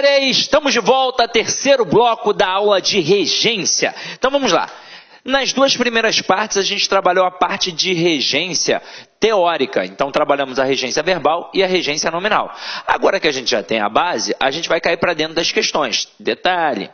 galera, estamos de volta, terceiro bloco da aula de regência. Então vamos lá. Nas duas primeiras partes a gente trabalhou a parte de regência teórica. Então trabalhamos a regência verbal e a regência nominal. Agora que a gente já tem a base, a gente vai cair para dentro das questões. Detalhe.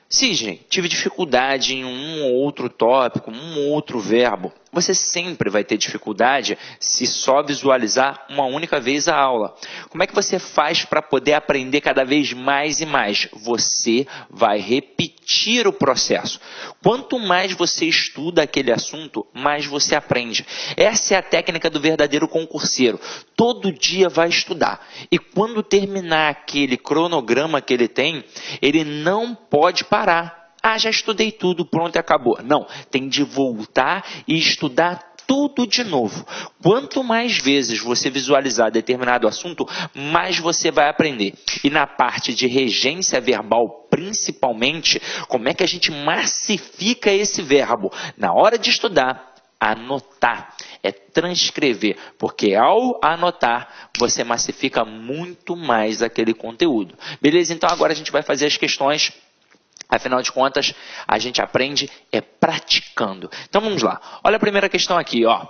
Sidney, tive dificuldade em um ou outro tópico, um ou outro verbo. Você sempre vai ter dificuldade se só visualizar uma única vez a aula. Como é que você faz para poder aprender cada vez mais e mais? Você vai repetir o processo. Quanto mais você estuda aquele assunto, mais você aprende. Essa é a técnica do verdadeiro concurseiro. Todo dia vai estudar. E quando terminar aquele cronograma que ele tem, ele não pode parar. Ah, já estudei tudo, pronto e acabou. Não, tem de voltar e estudar tudo de novo. Quanto mais vezes você visualizar determinado assunto, mais você vai aprender. E na parte de regência verbal, principalmente, como é que a gente massifica esse verbo? Na hora de estudar, anotar, é transcrever, porque ao anotar, você massifica muito mais aquele conteúdo. Beleza? Então agora a gente vai fazer as questões. Afinal de contas, a gente aprende praticando. Então vamos lá. Olha a primeira questão aqui, ó.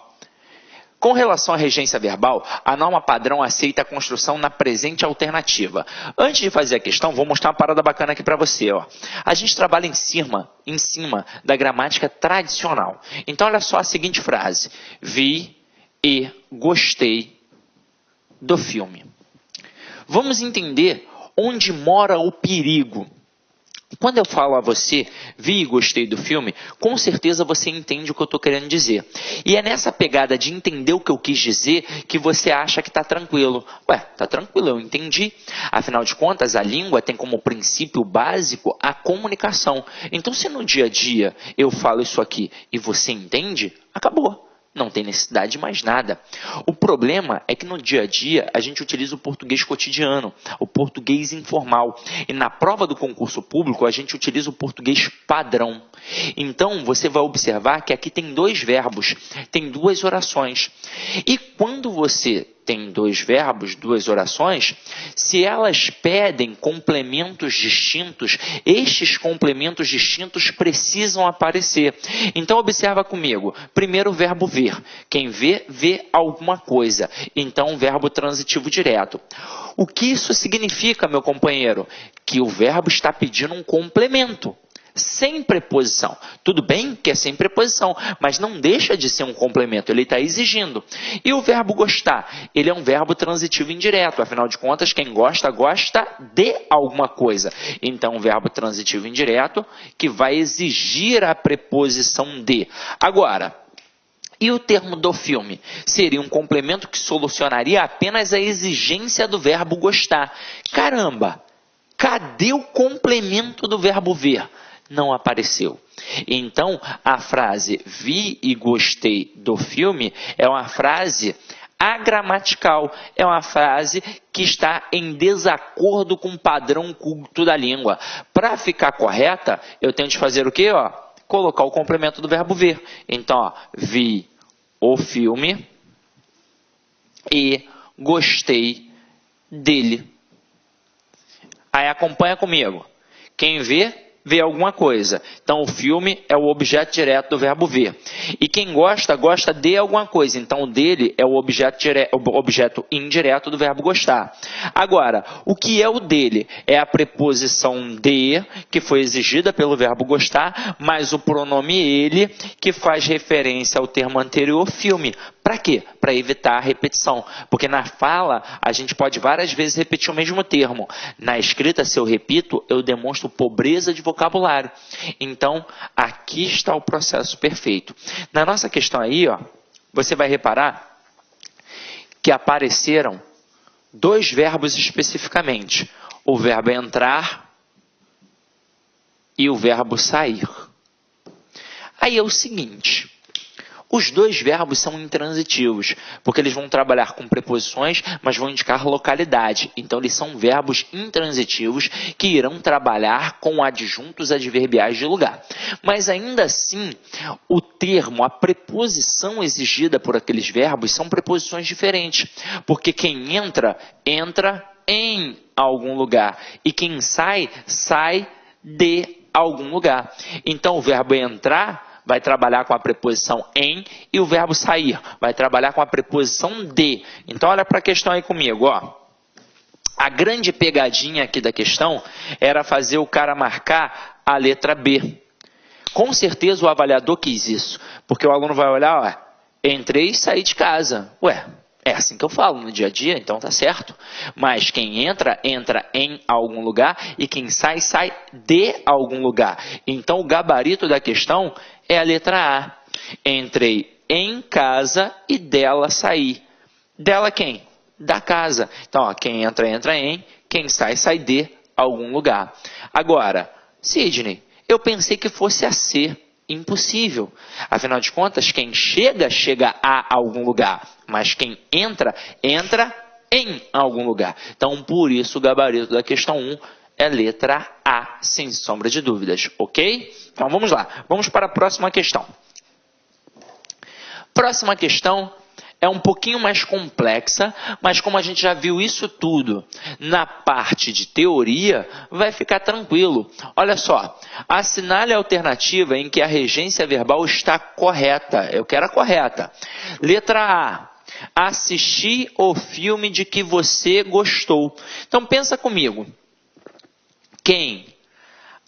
Com relação à regência verbal, a norma padrão aceita a construção na presente alternativa. Antes de fazer a questão, vou mostrar uma parada bacana aqui para você, ó. A gente trabalha em cima da gramática tradicional. Então olha só a seguinte frase: vi e gostei do filme. Vamos entender onde mora o perigo. Quando eu falo a você, vi e gostei do filme, com certeza você entende o que eu estou querendo dizer. E é nessa pegada de entender o que eu quis dizer que você acha que está tranquilo. Ué, está tranquilo, eu entendi. Afinal de contas, a língua tem como princípio básico a comunicação. Então, se no dia a dia eu falo isso aqui e você entende, acabou. Não tem necessidade de mais nada. O problema é que no dia a dia a gente utiliza o português cotidiano, o português informal. E na prova do concurso público a gente utiliza o português padrão. Então você vai observar que aqui tem dois verbos, tem duas orações. E quando você tem dois verbos, duas orações, se elas pedem complementos distintos, estes complementos distintos precisam aparecer. Então observa comigo. Primeiro o verbo ver. Quem vê, vê alguma coisa. Então verbo transitivo direto. O que isso significa, meu companheiro? Que o verbo está pedindo um complemento. Sem preposição. Tudo bem que é sem preposição, mas não deixa de ser um complemento, ele está exigindo. E o verbo gostar, ele é um verbo transitivo indireto, afinal de contas, quem gosta, gosta de alguma coisa. Então, um verbo transitivo indireto que vai exigir a preposição de. Agora, e o termo do filme? Seria um complemento que solucionaria apenas a exigência do verbo gostar. Caramba, cadê o complemento do verbo ver? Não apareceu. Então, a frase vi e gostei do filme é uma frase agramatical, é uma frase que está em desacordo com o padrão culto da língua. Para ficar correta, eu tenho de fazer o quê? Ó, colocar o complemento do verbo ver. Então, ó, vi o filme e gostei dele. Aí acompanha comigo. Quem vê, vê alguma coisa. Então, o filme é o objeto direto do verbo ver. E quem gosta, gosta de alguma coisa. Então, o dele é o objeto indireto do verbo gostar. Agora, o que é o dele? É a preposição de, que foi exigida pelo verbo gostar, mais o pronome ele, que faz referência ao termo anterior, filme. Para quê? Para evitar a repetição. Porque na fala, a gente pode várias vezes repetir o mesmo termo. Na escrita, se eu repito, eu demonstro pobreza de vocabulário. Então, aqui está o processo perfeito. Na nossa questão aí, ó, você vai reparar que apareceram dois verbos especificamente. O verbo entrar e o verbo sair. Aí é o seguinte... Os dois verbos são intransitivos, porque eles vão trabalhar com preposições, mas vão indicar localidade. Então, eles são verbos intransitivos que irão trabalhar com adjuntos adverbiais de lugar. Mas, ainda assim, o termo, a preposição exigida por aqueles verbos são preposições diferentes. Porque quem entra, entra em algum lugar. E quem sai, sai de algum lugar. Então, o verbo entrar vai trabalhar com a preposição em e o verbo sair vai trabalhar com a preposição de. Então, olha para a questão aí comigo, ó. A grande pegadinha aqui da questão era fazer o cara marcar a letra B. Com certeza o avaliador quis isso, porque o aluno vai olhar, ó, entrei e saí de casa. Ué, é assim que eu falo no dia a dia, então tá certo. Mas quem entra, entra em algum lugar e quem sai, sai de algum lugar. Então o gabarito da questão é a letra A. Entrei em casa e dela saí. Dela quem? Da casa. Então, ó, quem entra, entra em, quem sai, sai de algum lugar. Agora, Sidney, eu pensei que fosse a C. Impossível. Afinal de contas, quem chega, chega a algum lugar. Mas quem entra, entra em algum lugar. Então, por isso, o gabarito da questão 1 é letra A, sem sombra de dúvidas. Ok? Então, vamos lá. Vamos para a próxima questão. Próxima questão é um pouquinho mais complexa, mas como a gente já viu isso tudo na parte de teoria, vai ficar tranquilo. Olha só, assinale a alternativa em que a regência verbal está correta. Eu quero a correta. Letra A. Assistir o filme de que você gostou. Então pensa comigo. Quem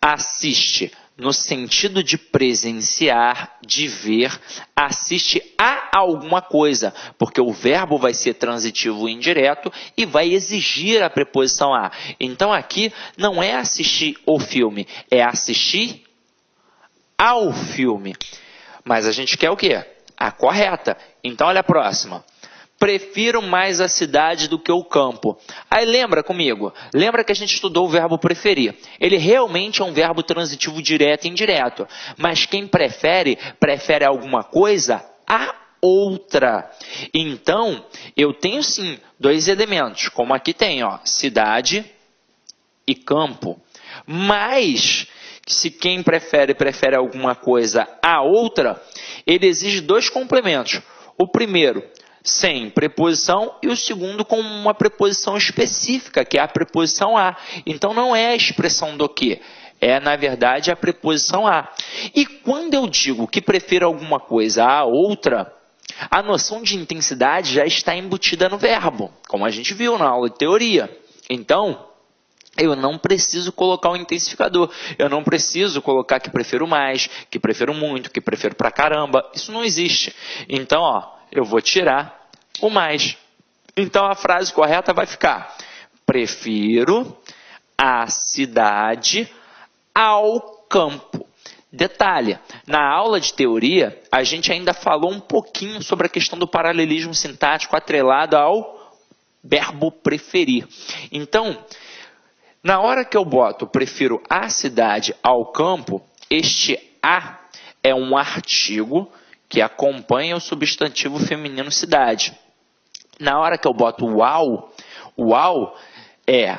assiste no sentido de presenciar, de ver, assiste a alguma coisa, porque o verbo vai ser transitivo indireto e vai exigir a preposição a. Então aqui não é assistir o filme, é assistir ao filme. Mas a gente quer o quê? A correta. Então olha a próxima. Prefiro mais a cidade do que o campo. Aí lembra comigo, lembra que a gente estudou o verbo preferir. Ele realmente é um verbo transitivo direto e indireto. Mas quem prefere, prefere alguma coisa a outra. Então, eu tenho sim dois elementos, como aqui tem, ó, cidade e campo. Mas, se quem prefere, prefere alguma coisa a outra, ele exige dois complementos. O primeiro, sem preposição, e o segundo com uma preposição específica, que é a preposição a. Então, não é a expressão do que, é, na verdade, a preposição a. E quando eu digo que prefiro alguma coisa a outra, a noção de intensidade já está embutida no verbo, como a gente viu na aula de teoria. Então, eu não preciso colocar o intensificador, eu não preciso colocar que prefiro mais, que prefiro muito, que prefiro pra caramba. Isso não existe. Então, ó, eu vou tirar o mais. Então, a frase correta vai ficar: prefiro a cidade ao campo. Detalhe, na aula de teoria, a gente ainda falou um pouquinho sobre a questão do paralelismo sintático atrelado ao verbo preferir. Então, na hora que eu boto prefiro a cidade ao campo, este a é um artigo que acompanha o substantivo feminino cidade. Na hora que eu boto o ao é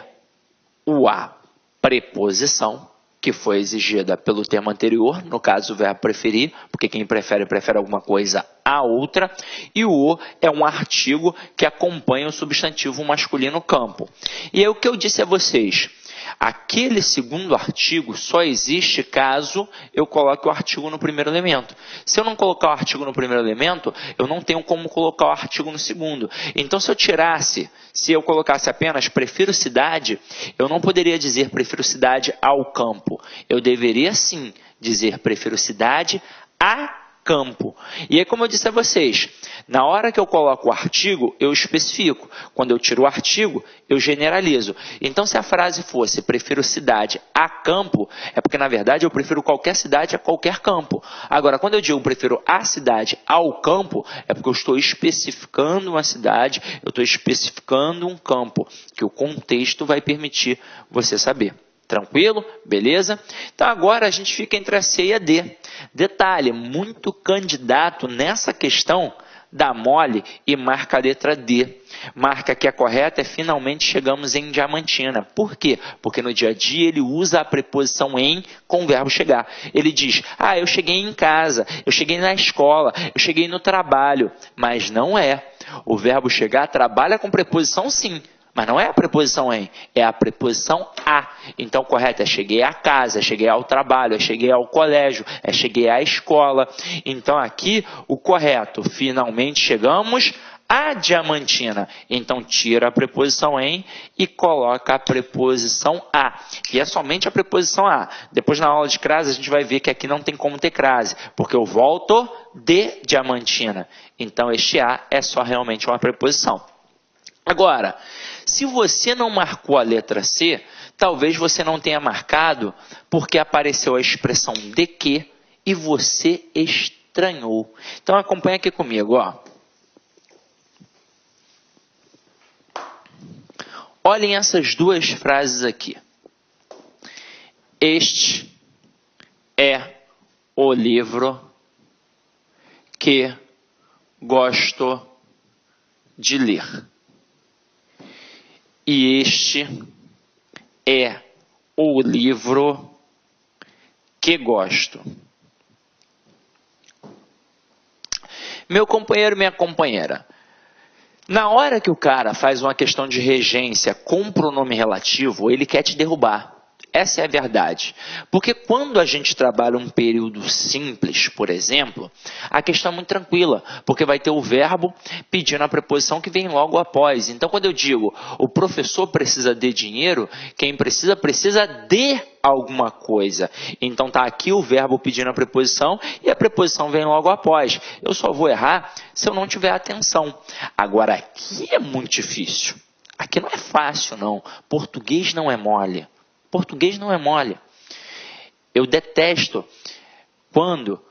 o a preposição, que foi exigida pelo termo anterior, no caso o verbo preferir, porque quem prefere, prefere alguma coisa a outra, e o é um artigo que acompanha o substantivo masculino campo. E aí o que eu disse a vocês, aquele segundo artigo só existe caso eu coloque o artigo no primeiro elemento. Se eu não colocar o artigo no primeiro elemento, eu não tenho como colocar o artigo no segundo. Então, se eu colocasse apenas prefiro cidade, eu não poderia dizer prefiro cidade ao campo. Eu deveria sim dizer prefiro cidade a campo. E aí, como eu disse a vocês, na hora que eu coloco o artigo, eu especifico. Quando eu tiro o artigo, eu generalizo. Então, se a frase fosse prefiro cidade a campo, é porque, na verdade, eu prefiro qualquer cidade a qualquer campo. Agora, quando eu digo prefiro a cidade ao campo, é porque eu estou especificando uma cidade, eu estou especificando um campo, que o contexto vai permitir você saber. Tranquilo? Beleza? Então, agora a gente fica entre a C e a D. Detalhe, muito candidato nessa questão dá mole e marca a letra D. Marca que a correta é finalmente chegamos em Diamantina. Por quê? Porque no dia a dia ele usa a preposição em com o verbo chegar. Ele diz, eu cheguei em casa, eu cheguei na escola, eu cheguei no trabalho. Mas não é. O verbo chegar trabalha com preposição sim, Mas não é a preposição em, é a preposição a. Então, correto é cheguei à casa, é cheguei ao trabalho, é cheguei ao colégio, é cheguei à escola. Então, aqui, o correto, finalmente chegamos à Diamantina. Então, tira a preposição em e coloca a preposição a. E é somente a preposição a. Depois, na aula de crase, a gente vai ver que aqui não tem como ter crase, porque eu volto de Diamantina. Então, este a é só realmente uma preposição. Agora, se você não marcou a letra C, talvez você não tenha marcado porque apareceu a expressão de que e você estranhou. Então, acompanha aqui comigo, ó. Olhem essas duas frases aqui. Este é o livro que gosto de ler. E este é o livro que gosto. Meu companheiro, minha companheira, na hora que o cara faz uma questão de regência com pronome relativo, ele quer te derrubar. Essa é a verdade. Porque quando a gente trabalha um período simples, por exemplo, a questão é muito tranquila, porque vai ter o verbo pedindo a preposição que vem logo após. Então, quando eu digo o professor precisa de dinheiro, quem precisa de alguma coisa. Então, está aqui o verbo pedindo a preposição e a preposição vem logo após. Eu só vou errar se eu não tiver atenção. Agora, aqui é muito difícil. Aqui não é fácil, não. Português não é mole. Português não é mole. Eu detesto quando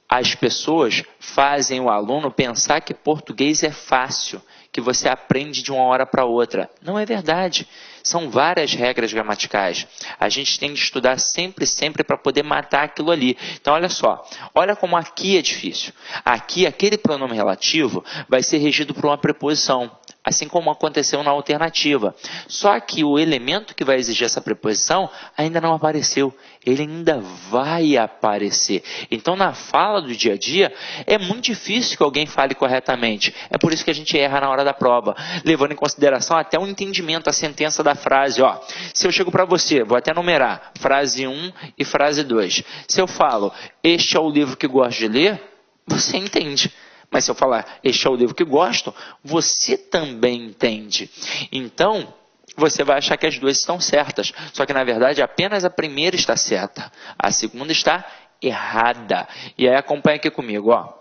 as pessoas fazem o aluno pensar que português é fácil, que você aprende de uma hora para outra. Não é verdade. São várias regras gramaticais. A gente tem que estudar sempre para poder matar aquilo ali. Então, olha só. Olha como aqui é difícil. Aqui, aquele pronome relativo vai ser regido por uma preposição, assim como aconteceu na alternativa. Só que o elemento que vai exigir essa preposição ainda não apareceu. Ele ainda vai aparecer. Então, na fala do dia a dia, é muito difícil que alguém fale corretamente. É por isso que a gente erra na hora da prova, levando em consideração até o entendimento, a sentença da frase. Ó, se eu chego para você, vou até numerar, frase 1 e frase 2. Se eu falo, este é o livro que gosto de ler, você entende. Mas se eu falar, este é o livro que gosto, você também entende. Então, você vai achar que as duas estão certas. Só que, na verdade, apenas a primeira está certa. A segunda está errada. E aí, acompanha aqui comigo, ó.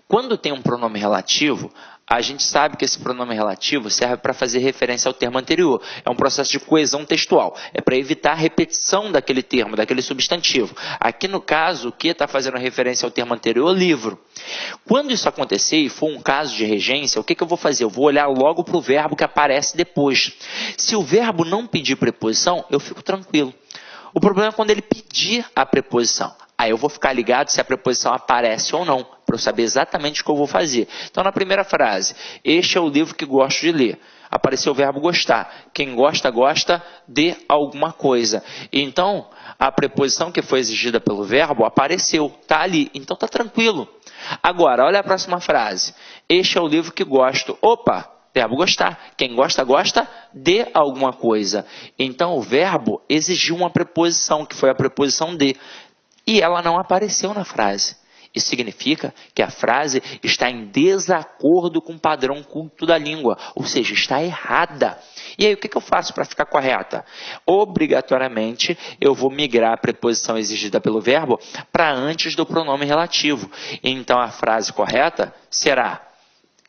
Quando tem um pronome relativo, a gente sabe que esse pronome relativo serve para fazer referência ao termo anterior. É um processo de coesão textual. É para evitar a repetição daquele termo, daquele substantivo. Aqui, no caso, o que está fazendo referência ao termo anterior? Livro. Quando isso acontecer e for um caso de regência, o que eu vou fazer? Eu vou olhar logo para o verbo que aparece depois. Se o verbo não pedir preposição, eu fico tranquilo. O problema é quando ele pedir a preposição. Aí eu vou ficar ligado se a preposição aparece ou não, para eu saber exatamente o que eu vou fazer. Então, na primeira frase, este é o livro que gosto de ler. Apareceu o verbo gostar. Quem gosta, gosta de alguma coisa. Então, a preposição que foi exigida pelo verbo apareceu, está ali. Então, está tranquilo. Agora, olha a próxima frase. Este é o livro que gosto. Opa! Verbo gostar. Quem gosta, gosta de alguma coisa. Então, o verbo exigiu uma preposição, que foi a preposição de. E ela não apareceu na frase. Isso significa que a frase está em desacordo com o padrão culto da língua. Ou seja, está errada. E aí, o que eu faço para ficar correta? Obrigatoriamente, eu vou migrar a preposição exigida pelo verbo para antes do pronome relativo. Então, a frase correta será: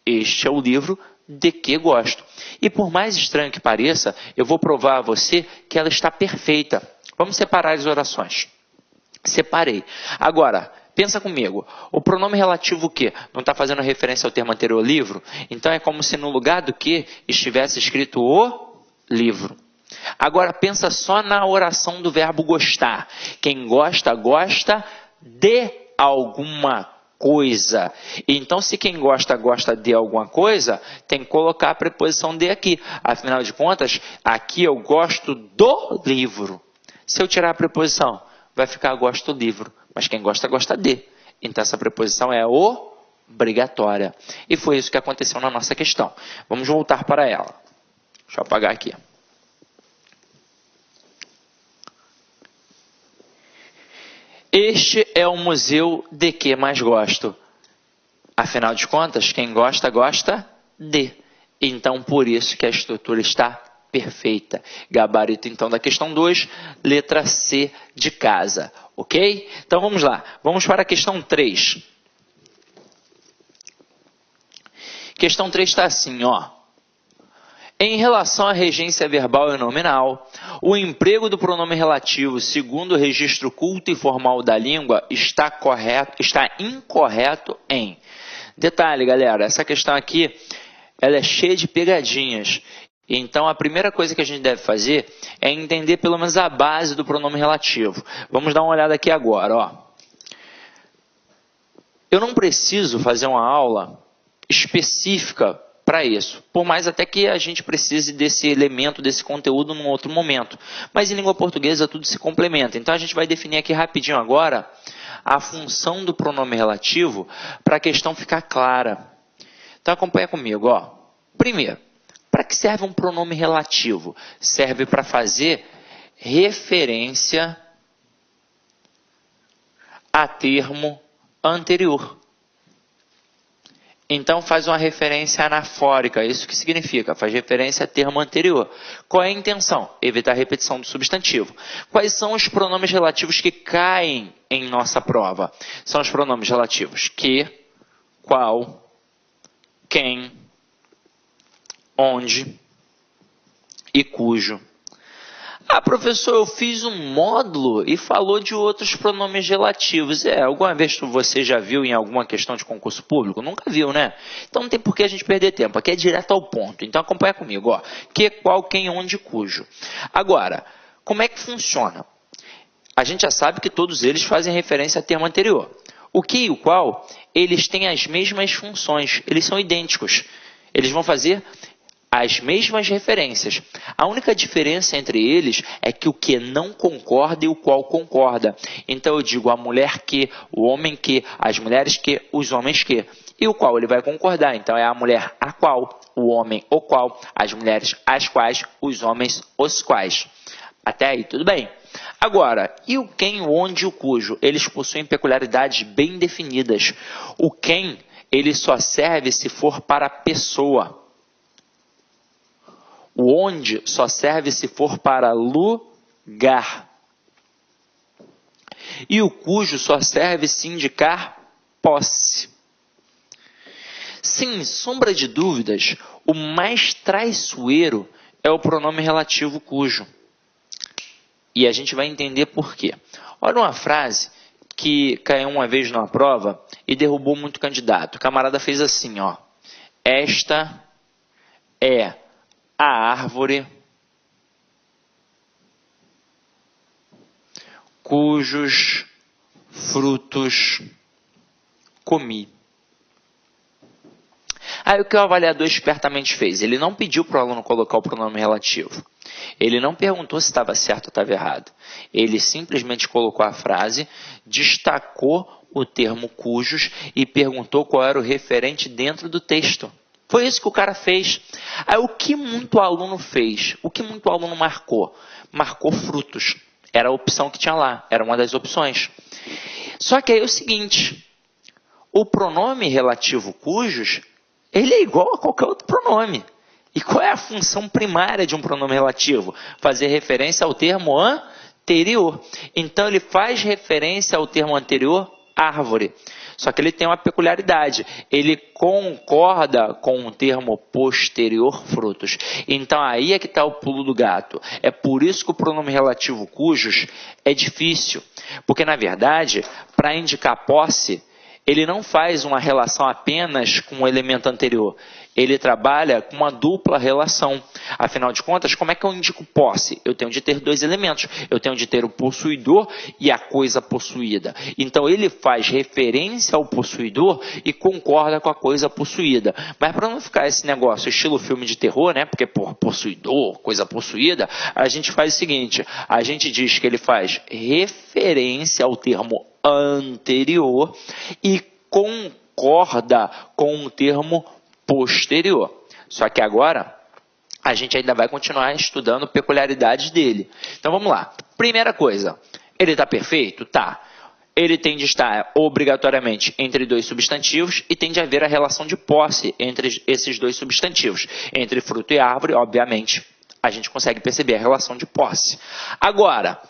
este é o livro de que gosto. E por mais estranho que pareça, eu vou provar a você que ela está perfeita. Vamos separar as orações. Separei. Agora, pensa comigo. O pronome relativo o quê? Não está fazendo referência ao termo anterior, livro? Então é como se no lugar do que estivesse escrito o livro. Agora pensa só na oração do verbo gostar. Quem gosta, gosta de alguma coisa. Então, se quem gosta, gosta de alguma coisa, tem que colocar a preposição de aqui. Afinal de contas, aqui eu gosto do livro. Se eu tirar a preposição, vai ficar gosto do livro. Mas quem gosta, gosta de. Então, essa preposição é obrigatória. E foi isso que aconteceu na nossa questão. Vamos voltar para ela. Deixa eu apagar aqui. Este é o museu de que mais gosto. Afinal de contas, quem gosta, gosta de. Então, por isso que a estrutura está perfeita. Gabarito, então, da questão 2, letra C de casa. Ok? Então, vamos lá. Vamos para a questão 3. Questão 3 está assim, ó. Em relação à regência verbal e nominal, o emprego do pronome relativo, segundo o registro culto e formal da língua, está incorreto em... Detalhe, galera, essa questão aqui, ela é cheia de pegadinhas. Então, a primeira coisa que a gente deve fazer é entender pelo menos a base do pronome relativo. Vamos dar uma olhada aqui agora, ó. Eu não preciso fazer uma aula específica para isso, por mais até que a gente precise desse elemento, desse conteúdo num outro momento. Mas em língua portuguesa tudo se complementa. Então a gente vai definir aqui rapidinho agora a função do pronome relativo para a questão ficar clara. Então acompanha comigo, ó. Primeiro, para que serve um pronome relativo? Serve para fazer referência a termo anterior. Então, faz uma referência anafórica. Isso que significa? Faz referência a termo anterior. Qual é a intenção? Evitar a repetição do substantivo. Quais são os pronomes relativos que caem em nossa prova? São os pronomes relativos que, qual, quem, onde e cujo. Ah, professor, eu fiz um módulo e falou de outros pronomes relativos. Alguma vez você já viu em alguma questão de concurso público? Nunca viu, né? Então não tem por que a gente perder tempo. Aqui é direto ao ponto. Então acompanha comigo, ó. Que, qual, quem, onde, cujo. Agora, como é que funciona? A gente já sabe que todos eles fazem referência a termo anterior. O que e o qual, eles têm as mesmas funções. Eles são idênticos. Eles vão fazer as mesmas referências. A única diferença entre eles é que o que não concorda e o qual concorda. Então eu digo a mulher que, o homem que, as mulheres que, os homens que. E o qual ele vai concordar. Então é a mulher a qual, o homem o qual, as mulheres as quais, os homens os quais. Até aí tudo bem. Agora, e o quem, o onde e o cujo? Eles possuem peculiaridades bem definidas. O quem, ele só serve se for para a pessoa. O onde só serve se for para lugar. E o cujo só serve se indicar posse. Sem sombra de dúvidas, o mais traiçoeiro é o pronome relativo cujo. E a gente vai entender por quê. Olha uma frase que caiu uma vez numa prova e derrubou muito candidato. O camarada fez assim, ó. Esta é a árvore cujos frutos comi. Aí o que o avaliador espertamente fez? Ele não pediu para o aluno colocar o pronome relativo. Ele não perguntou se estava certo ou estava errado. Ele simplesmente colocou a frase, destacou o termo cujos e perguntou qual era o referente dentro do texto. Foi isso que o cara fez. Aí o que muito aluno fez? O que muito aluno marcou? Marcou frutos. Era a opção que tinha lá. Era uma das opções. Só que aí é o seguinte. O pronome relativo cujos, ele é igual a qualquer outro pronome. E qual é a função primária de um pronome relativo? Fazer referência ao termo anterior. Então ele faz referência ao termo anterior, árvore. Só que ele tem uma peculiaridade. Ele concorda com o termo posterior, frutos. Então aí é que está o pulo do gato. É por isso que o pronome relativo cujos é difícil. Porque, na verdade, para indicar posse, ele não faz uma relação apenas com o elemento anterior. Ele trabalha com uma dupla relação. Afinal de contas, como é que eu indico posse? Eu tenho de ter dois elementos. Eu tenho de ter o possuidor e a coisa possuída. Então, ele faz referência ao possuidor e concorda com a coisa possuída. Mas para não ficar esse negócio estilo filme de terror, né? Porque por possuidor, coisa possuída, a gente faz o seguinte. A gente diz que ele faz referência ao termo anterior e concorda com o termo posterior. Só que agora A gente ainda vai continuar estudando peculiaridades dele. Então vamos lá. Primeira coisa, ele está perfeito? Tá. Ele tem de estar obrigatoriamente entre dois substantivos e tem de haver a relação de posse entre esses dois substantivos. Entre fruto e árvore, obviamente, a gente consegue perceber a relação de posse. Agora,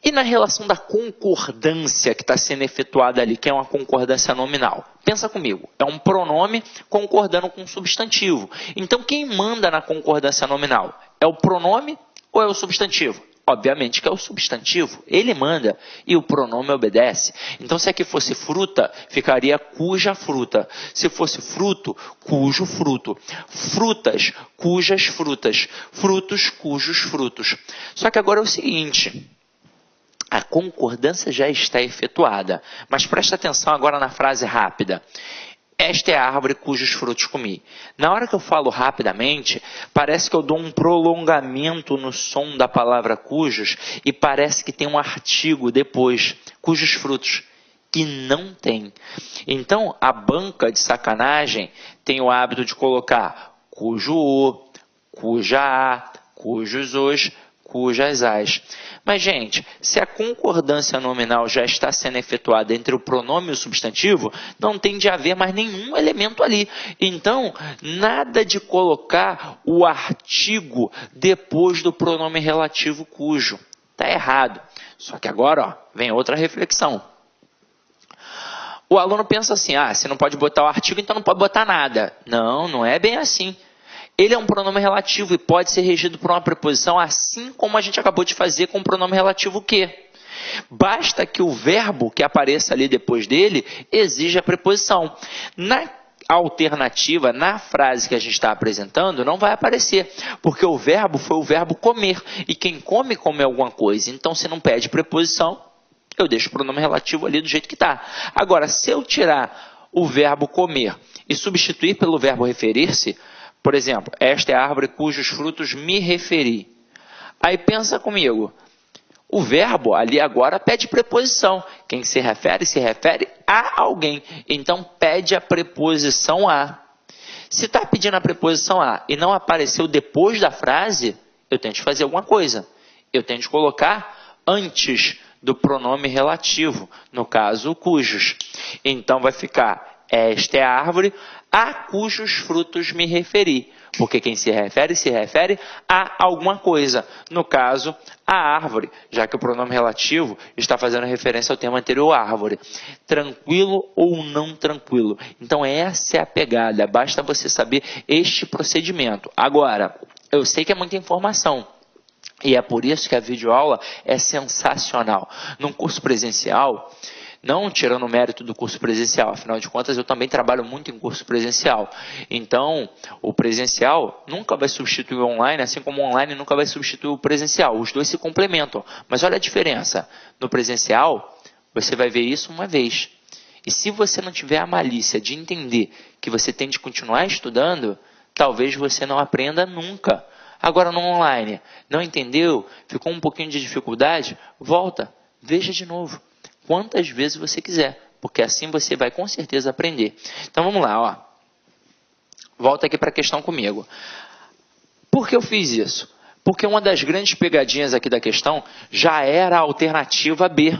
e na relação da concordância que está sendo efetuada ali, que é uma concordância nominal? Pensa comigo, é um pronome concordando com um substantivo. Então, quem manda na concordância nominal? É o pronome ou é o substantivo? Obviamente que é o substantivo, ele manda e o pronome obedece. Então, se aqui fosse fruta, ficaria cuja fruta. Se fosse fruto, cujo fruto. Frutas, cujas frutas. Frutos, cujos frutos. Só que agora é o seguinte, a concordância já está efetuada, mas presta atenção agora na frase rápida. Esta é a árvore cujos frutos comi. Na hora que eu falo rapidamente, parece que eu dou um prolongamento no som da palavra cujos e parece que tem um artigo depois, cujos frutos, e não tem. Então, a banca de sacanagem tem o hábito de colocar cujo o, cuja a, cujos os, cujas as. Mas, gente, se a concordância nominal já está sendo efetuada entre o pronome e o substantivo, não tem de haver mais nenhum elemento ali. Então, nada de colocar o artigo depois do pronome relativo cujo. Está errado. Só que agora, ó, vem outra reflexão. O aluno pensa assim, você não pode botar o artigo, então não pode botar nada. Não, não é bem assim. Ele é um pronome relativo e pode ser regido por uma preposição, assim como a gente acabou de fazer com o pronome relativo que. Basta que o verbo que apareça ali depois dele exija a preposição. Na alternativa, na frase que a gente está apresentando, não vai aparecer, porque o verbo foi o verbo comer, e quem come, come alguma coisa. Então, se não pede preposição, eu deixo o pronome relativo ali do jeito que está. Agora, se eu tirar o verbo comer e substituir pelo verbo referir-se, por exemplo, esta é a árvore cujos frutos me referi. Aí pensa comigo, o verbo ali agora pede preposição. Quem se refere a alguém. Então pede a preposição a. Se está pedindo a preposição a e não apareceu depois da frase, eu tenho de fazer alguma coisa. Eu tenho de colocar antes do pronome relativo, no caso cujos. Então vai ficar esta é a árvore a cujos frutos me referi. Porque quem se refere a alguma coisa. No caso, a árvore, já que o pronome relativo está fazendo referência ao termo anterior, árvore. Tranquilo ou não tranquilo. Então, essa é a pegada. Basta você saber este procedimento. Agora, eu sei que é muita informação. E é por isso que a videoaula é sensacional. Num curso presencial, não tirando o mérito do curso presencial, afinal de contas eu também trabalho muito em curso presencial. Então, o presencial nunca vai substituir o online, assim como o online nunca vai substituir o presencial. Os dois se complementam. Mas olha a diferença. No presencial, você vai ver isso uma vez. E se você não tiver a malícia de entender que você tem de continuar estudando, talvez você não aprenda nunca. Agora no online, não entendeu? Ficou um pouquinho de dificuldade? Volta, veja de novo. Quantas vezes você quiser, porque assim você vai com certeza aprender. Então vamos lá, ó. Volta aqui para a questão comigo. Por que eu fiz isso? Porque uma das grandes pegadinhas aqui da questão já era a alternativa B,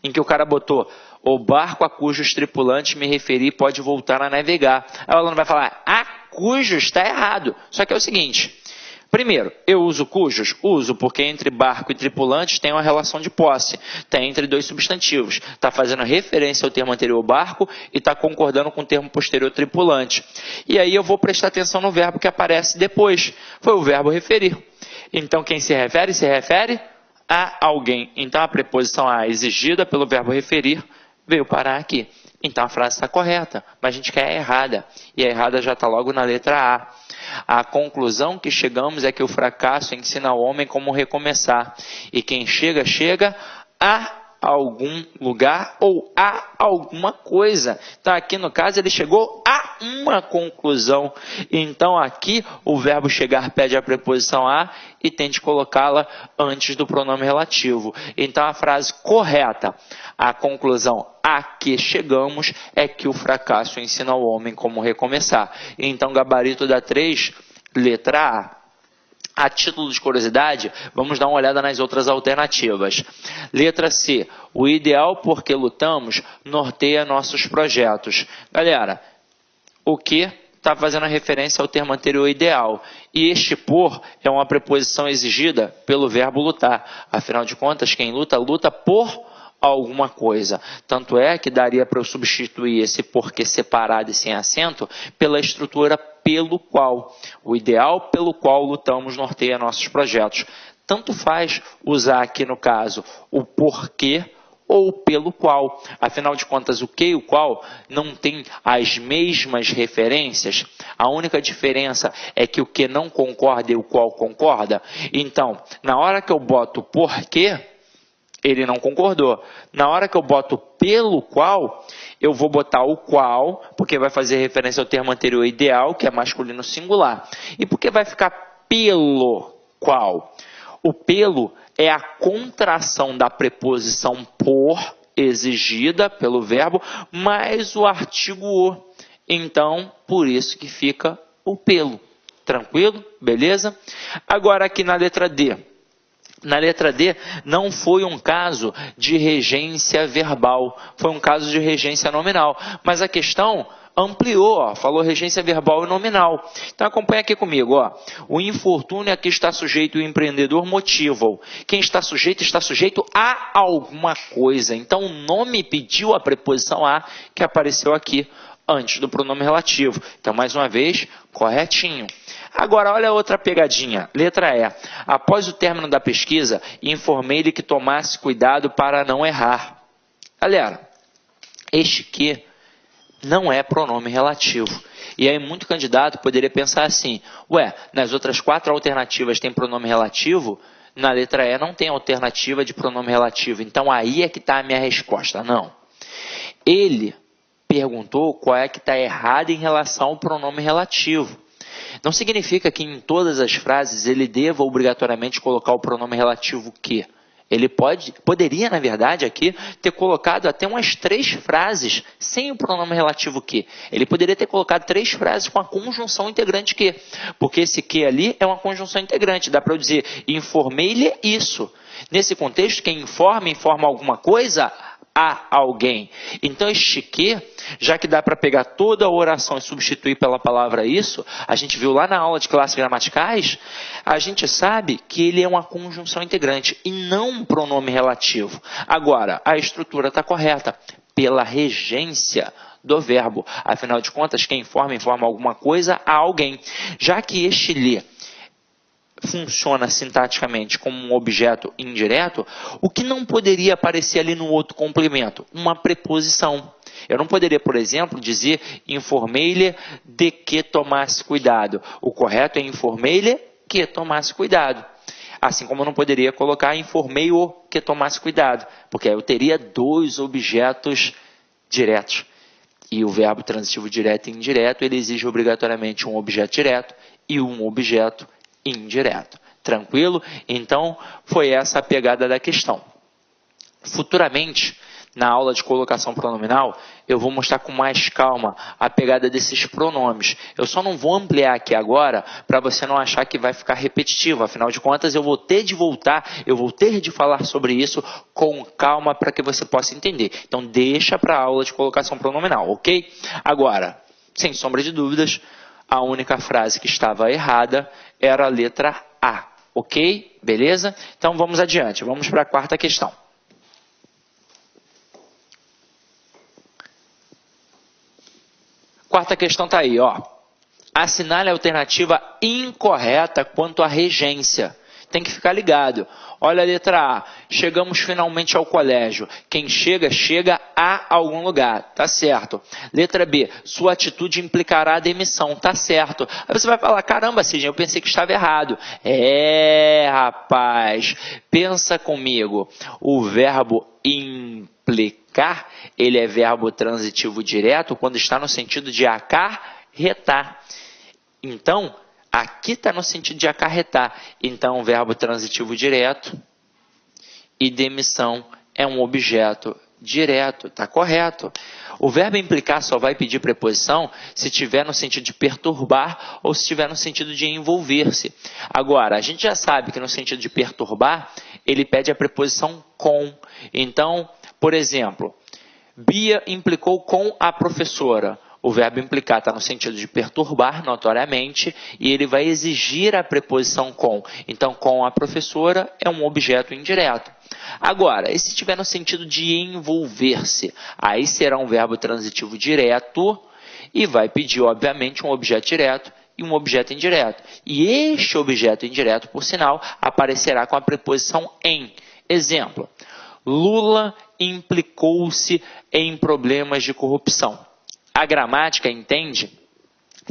em que o cara botou o barco a cujos tripulantes me referi pode voltar a navegar. Aí o aluno vai falar, a cujos está errado. Só que é o seguinte... Primeiro, eu uso cujos? Uso, porque entre barco e tripulantes tem uma relação de posse. Está entre dois substantivos. Está fazendo referência ao termo anterior barco e está concordando com o termo posterior tripulante. E aí eu vou prestar atenção no verbo que aparece depois. Foi o verbo referir. Então, quem se refere a alguém. Então, a preposição a exigida pelo verbo referir veio parar aqui. Então, a frase está correta, mas a gente quer a errada. E a errada já está logo na letra A. A conclusão que chegamos é que o fracasso ensina ao homem como recomeçar. E quem chega a algum lugar ou a alguma coisa. Então, aqui no caso, ele chegou a uma conclusão. Então, aqui, o verbo chegar pede a preposição a e tem de colocá-la antes do pronome relativo. Então, a frase correta, a conclusão a que chegamos é que o fracasso ensina ao homem como recomeçar. Então, gabarito da 3, letra A. A título de curiosidade, vamos dar uma olhada nas outras alternativas. Letra C. O ideal por que lutamos norteia nossos projetos. Galera, o que está fazendo a referência ao termo anterior ideal. E este por é uma preposição exigida pelo verbo lutar. Afinal de contas, quem luta, luta por alguma coisa. Tanto é que daria para eu substituir esse porquê separado e sem acento pela estrutura pelo qual. O ideal pelo qual lutamos norteia nossos projetos. Tanto faz usar aqui no caso o porquê ou pelo qual. Afinal de contas, o que e o qual não tem as mesmas referências. A única diferença é que o que não concorda e o qual concorda. Então, na hora que eu boto porquê, ele não concordou. Na hora que eu boto pelo qual, eu vou botar o qual, porque vai fazer referência ao termo anterior ideal, que é masculino singular. E por que vai ficar pelo qual? O pelo é a contração da preposição por, exigida pelo verbo, mais o artigo o. Então, por isso que fica o pelo. Tranquilo? Beleza? Agora aqui na letra D. Na letra D, não foi um caso de regência verbal, foi um caso de regência nominal. Mas a questão ampliou, ó, falou regência verbal e nominal. Então acompanha aqui comigo. Ó. O infortúnio a que está sujeito o empreendedor motiva-o. Quem está sujeito a alguma coisa. Então o nome pediu a preposição a, que apareceu aqui antes do pronome relativo. Então, mais uma vez, corretinho. Agora, olha a outra pegadinha. Letra E. Após o término da pesquisa, informei-lhe que tomasse cuidado para não errar. Galera, este que não é pronome relativo. E aí, muito candidato poderia pensar assim, ué, nas outras 4 alternativas tem pronome relativo, na letra E não tem alternativa de pronome relativo. Então, aí é que está a minha resposta. Não. Ele perguntou qual é que está errado em relação ao pronome relativo. Não significa que em todas as frases ele deva obrigatoriamente colocar o pronome relativo que. Ele poderia, na verdade, aqui ter colocado até umas 3 frases sem o pronome relativo que. Ele poderia ter colocado 3 frases com a conjunção integrante que. Porque esse que ali é uma conjunção integrante. Dá para eu dizer, informei-lhe isso. Nesse contexto, quem informa alguma coisa a alguém. Então este que, já que dá para pegar toda a oração e substituir pela palavra isso, a gente viu lá na aula de classes gramaticais, a gente sabe que ele é uma conjunção integrante e não um pronome relativo. Agora, a estrutura está correta, pela regência do verbo. Afinal de contas, quem informa alguma coisa a alguém. Já que este lhe funciona sintaticamente como um objeto indireto, o que não poderia aparecer ali no outro complemento? Uma preposição. Eu não poderia, por exemplo, dizer informei-lhe de que tomasse cuidado. O correto é informei-lhe que tomasse cuidado. Assim como eu não poderia colocar informei-o que tomasse cuidado, porque aí eu teria 2 objetos diretos. E o verbo transitivo direto e indireto, ele exige obrigatoriamente um objeto direto e um objeto indireto. Tranquilo? Então, foi essa a pegada da questão. Futuramente, na aula de colocação pronominal, eu vou mostrar com mais calma a pegada desses pronomes. Eu só não vou ampliar aqui agora para você não achar que vai ficar repetitivo. Afinal de contas, eu vou ter de falar sobre isso com calma para que você possa entender. Então, deixa para a aula de colocação pronominal, ok? Agora, sem sombra de dúvidas, a única frase que estava errada era a letra A, ok? Beleza? Então vamos adiante, vamos para a 4ª questão. Quarta questão está aí, ó. Assinale a alternativa incorreta quanto à regência. Tem que ficar ligado. Olha a letra A. Chegamos finalmente ao colégio. Quem chega, chega a algum lugar. Tá certo. Letra B. Sua atitude implicará a demissão. Tá certo. Aí você vai falar, caramba, Sidney, eu pensei que estava errado. Rapaz. Pensa comigo. O verbo implicar, ele é verbo transitivo direto quando está no sentido de acarretar. Então, aqui está no sentido de acarretar. Então, verbo transitivo direto e demissão é um objeto direto. Está correto. O verbo implicar só vai pedir preposição se tiver no sentido de perturbar ou se tiver no sentido de envolver-se. Agora, a gente já sabe que no sentido de perturbar, ele pede a preposição com. Então, por exemplo, Bia implicou com a professora. O verbo implicar está no sentido de perturbar, notoriamente, e ele vai exigir a preposição com. Então, com a professora é um objeto indireto. Agora, e se tiver no sentido de envolver-se? Aí será um verbo transitivo direto e vai pedir, obviamente, um objeto direto e um objeto indireto. E este objeto indireto, por sinal, aparecerá com a preposição em. Exemplo, Lula implicou-se em problemas de corrupção. A gramática entende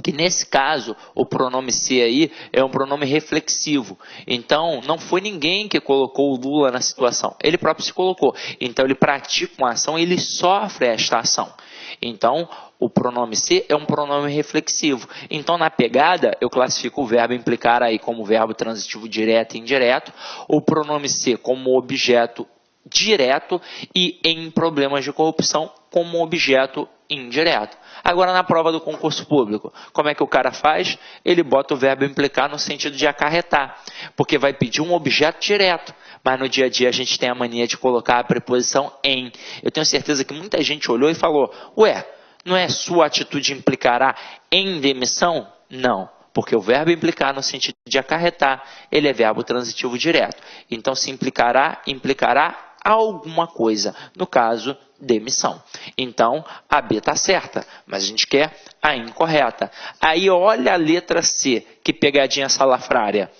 que, nesse caso, o pronome se aí é um pronome reflexivo. Então, não foi ninguém que colocou o Lula na situação. Ele próprio se colocou. Então, ele pratica uma ação e ele sofre esta ação. Então, o pronome se é um pronome reflexivo. Então, na pegada, eu classifico o verbo implicar aí como verbo transitivo direto e indireto, o pronome se como objeto direto e em problemas de corrupção como objeto indireto. Agora, na prova do concurso público, como é que o cara faz? Ele bota o verbo implicar no sentido de acarretar, porque vai pedir um objeto direto, mas no dia a dia a gente tem a mania de colocar a preposição em. Eu tenho certeza que muita gente olhou e falou, ué, não é sua atitude implicará em demissão? Não. Porque o verbo implicar no sentido de acarretar, ele é verbo transitivo direto. Então, se implicará, implicará alguma coisa. No caso, demissão. Então, a B está certa, mas a gente quer a incorreta. Aí, olha a letra C, que pegadinha salafrária.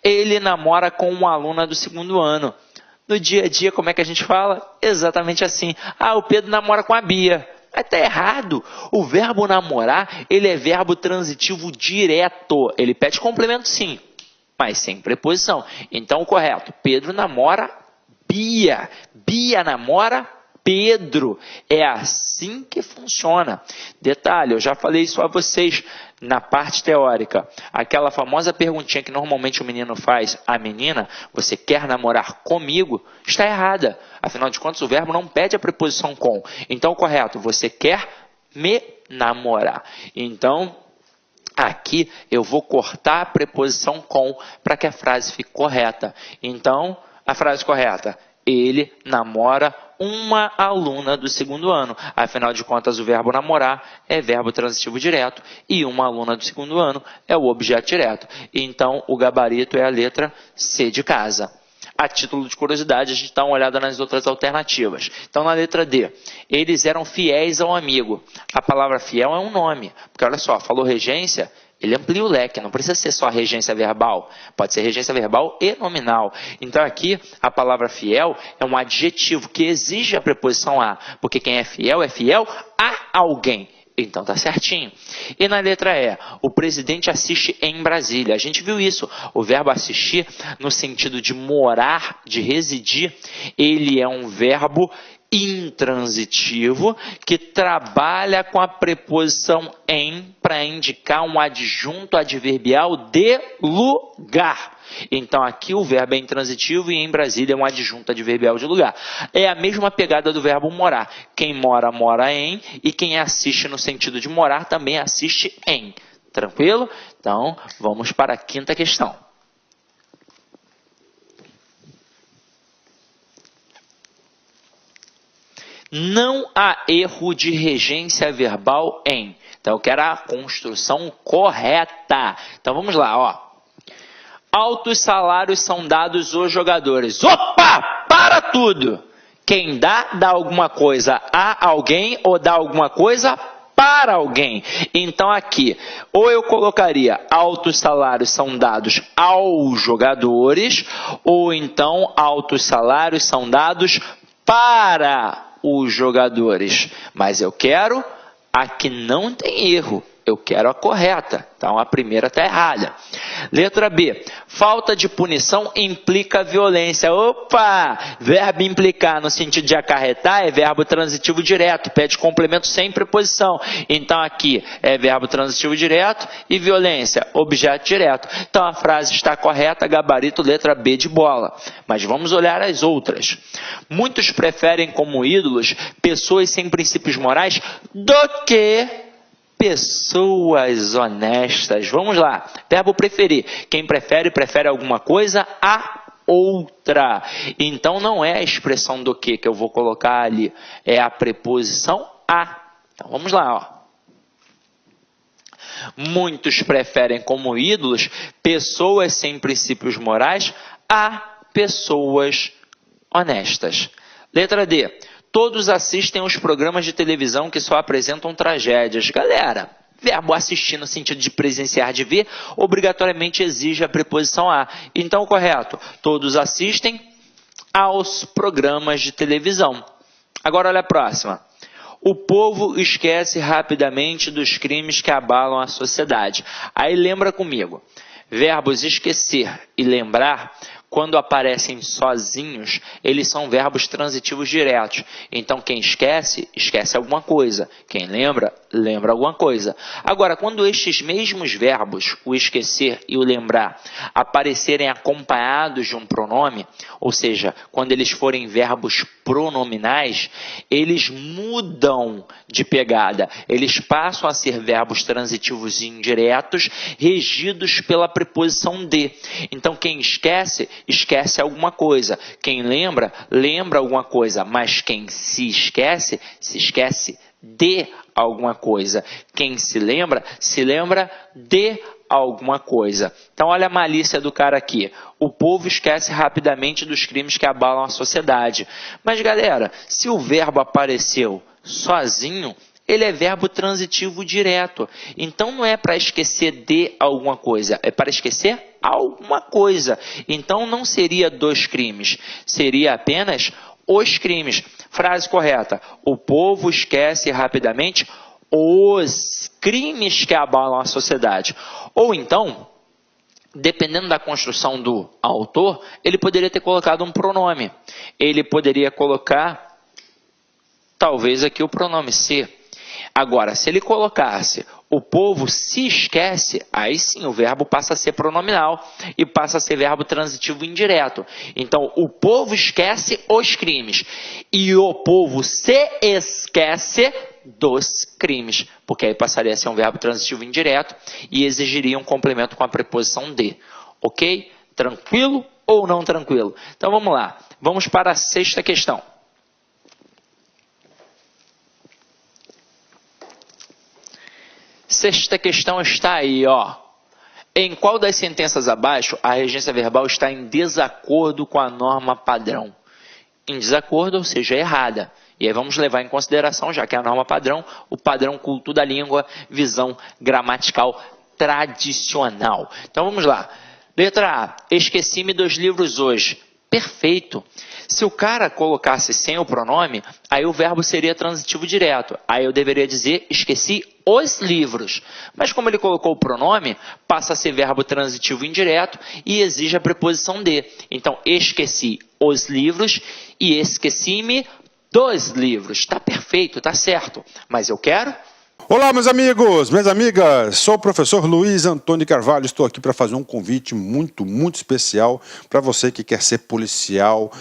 Ele namora com uma aluna do 2º ano. No dia a dia, como é que a gente fala? Exatamente assim. Ah, o Pedro namora com a Bia. Mas está errado. O verbo namorar, ele é verbo transitivo direto. Ele pede complemento sim, mas sem preposição. Então, o correto, Pedro namora Bia. Bia namora Pedro. É assim que funciona. Detalhe, eu já falei isso a vocês na parte teórica. Aquela famosa perguntinha que normalmente o menino faz à menina, você quer namorar comigo? Está errada. Afinal de contas, o verbo não pede a preposição com. Então, correto, você quer me namorar. Então, aqui eu vou cortar a preposição com para que a frase fique correta. Então, a frase correta, ele namora uma aluna do 2º ano. Afinal de contas, o verbo namorar é verbo transitivo direto e uma aluna do 2º ano é o objeto direto. Então, o gabarito é a letra C de casa. A título de curiosidade, a gente dá uma olhada nas outras alternativas. Então, na letra D, eles eram fiéis ao amigo. A palavra fiel é um nome, porque olha só, falou regência, ele amplia o leque, não precisa ser só regência verbal, pode ser regência verbal e nominal. Então aqui a palavra fiel é um adjetivo que exige a preposição a, porque quem é fiel a alguém. Então tá certinho. E na letra E, o presidente assiste em Brasília. A gente viu isso, o verbo assistir no sentido de morar, de residir, ele é um verbo intransitivo que trabalha com a preposição em para indicar um adjunto adverbial de lugar. Então aqui o verbo é intransitivo e em Brasília é um adjunto adverbial de lugar. É a mesma pegada do verbo morar. Quem mora, mora em, e quem assiste no sentido de morar também assiste em. Tranquilo? Então vamos para a 5ª questão. Não há erro de regência verbal em. Então, eu quero a construção correta. Então, vamos lá, ó. Altos salários são dados aos jogadores. Opa! Para tudo! Quem dá alguma coisa a alguém ou dá alguma coisa para alguém. Então, aqui, ou eu colocaria altos salários são dados aos jogadores, ou então altos salários são dados para os jogadores, mas eu quero a que não tem erro. Eu quero a correta. Então, a primeira está errada. Letra B. Falta de punição implica violência. Opa! Verbo implicar no sentido de acarretar é verbo transitivo direto. Pede complemento sem preposição. Então, aqui é verbo transitivo direto e violência, objeto direto. Então, a frase está correta, gabarito letra B de bola. Mas vamos olhar as outras. Muitos preferem como ídolos pessoas sem princípios morais do que pessoas honestas. Vamos lá. Verbo preferir. Quem prefere, prefere alguma coisa a outra. Então, não é a expressão do que eu vou colocar ali. É a preposição a. Então, vamos lá, ó. Muitos preferem como ídolos pessoas sem princípios morais a pessoas honestas. Letra D. Todos assistem aos programas de televisão que só apresentam tragédias. Galera, verbo assistir no sentido de presenciar, de ver, obrigatoriamente exige a preposição a. Então, correto. Todos assistem aos programas de televisão. Agora, olha a próxima. O povo esquece rapidamente dos crimes que abalam a sociedade. Aí lembra comigo. Verbos esquecer e lembrar, quando aparecem sozinhos, eles são verbos transitivos diretos. Então, quem esquece, esquece alguma coisa. Quem lembra, lembra alguma coisa. Agora, quando estes mesmos verbos, o esquecer e o lembrar, aparecerem acompanhados de um pronome, ou seja, quando eles forem verbos pronominais, eles mudam de pegada. Eles passam a ser verbos transitivos indiretos, regidos pela preposição de. Então, quem esquece, esquece alguma coisa. Quem lembra, lembra alguma coisa. Mas quem se esquece de alguma coisa. Quem se lembra de alguma coisa. Então, olha a malícia do cara aqui. O povo esquece rapidamente dos crimes que abalam a sociedade. Mas, galera, se o verbo apareceu sozinho, ele é verbo transitivo direto. Então, não é para esquecer de alguma coisa, é para esquecer alguma coisa. Então, não seria dos crimes, seria apenas os crimes. Frase correta. O povo esquece rapidamente os crimes que abalam a sociedade. Ou então, dependendo da construção do autor, ele poderia ter colocado um pronome. Ele poderia colocar, talvez aqui, o pronome se. Agora, se ele colocasse o povo se esquece, aí sim o verbo passa a ser pronominal e passa a ser verbo transitivo indireto. Então, o povo esquece os crimes e o povo se esquece dos crimes, porque aí passaria a ser um verbo transitivo indireto e exigiria um complemento com a preposição de. Ok? Tranquilo ou não tranquilo? Então, vamos lá. Vamos para a sexta questão. Sexta questão está aí, ó. Em qual das sentenças abaixo a regência verbal está em desacordo com a norma padrão? Em desacordo, ou seja, errada. E aí vamos levar em consideração, já que é a norma padrão, o padrão culto da língua, visão gramatical tradicional. Então vamos lá. Letra A. Esqueci-me dos livros hoje. Perfeito. Se o cara colocasse sem o pronome, aí o verbo seria transitivo direto. Aí eu deveria dizer, esqueci os livros. Mas como ele colocou o pronome, passa a ser verbo transitivo indireto e exige a preposição de. Então, esqueci os livros e esqueci-me dos livros. Está perfeito, está certo. Mas eu quero... Olá, meus amigos, minhas amigas, sou o professor Luiz Antônio Carvalho, estou aqui para fazer um convite muito especial para você que quer ser policial,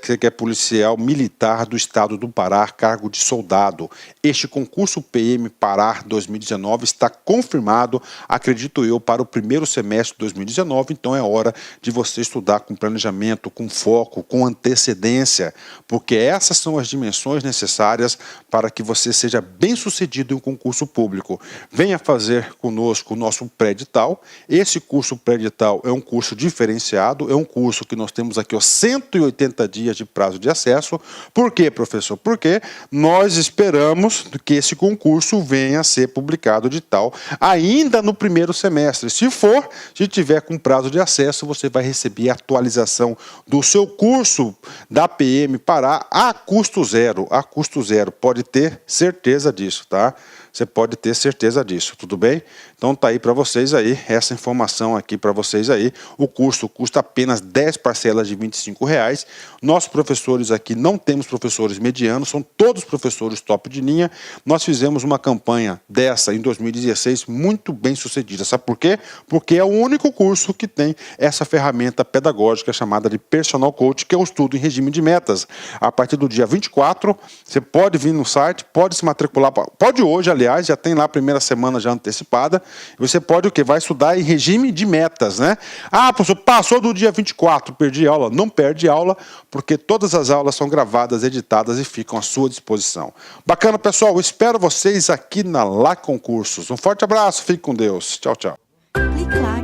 que quer policial militar do estado do Pará, cargo de soldado. Este concurso PM Pará 2019 está confirmado, acredito eu, para o primeiro semestre de 2019, então é hora de você estudar com planejamento, com foco, com antecedência, porque essas são as dimensões necessárias para que você seja bem-sucedido em um concurso público. Venha fazer conosco o nosso pré-edital. Esse curso pré-edital é um curso diferenciado, é um curso que nós temos aqui 180 dias de prazo de acesso. Por quê, professor? Porque nós esperamos que esse concurso venha a ser publicado de tal ainda no primeiro semestre. Se tiver com prazo de acesso, você vai receber a atualização do seu curso da PM Pará a custo zero. A custo zero, pode ter certeza disso, tá? você pode ter certeza disso, tudo bem? Então tá aí para vocês aí, essa informação aqui para vocês aí. O curso custa apenas 10 parcelas de R$ 25,00. Nós professores aqui não temos professores medianos, são todos professores top de linha. Nós fizemos uma campanha dessa em 2016 muito bem sucedida. Sabe por quê? Porque é o único curso que tem essa ferramenta pedagógica chamada de Personal Coach, que é o estudo em regime de metas. A partir do dia 24, você pode vir no site, pode se matricular, pode hoje, aliás, já tem lá a primeira semana já antecipada. Você pode o quê? Vai estudar em regime de metas, né? Ah, professor, passou do dia 24, perdi aula. Não perde aula, porque todas as aulas são gravadas, editadas e ficam à sua disposição. Bacana, pessoal. Eu espero vocês aqui na Lá Concursos. Um forte abraço, fique com Deus. Tchau, tchau. Clique lá.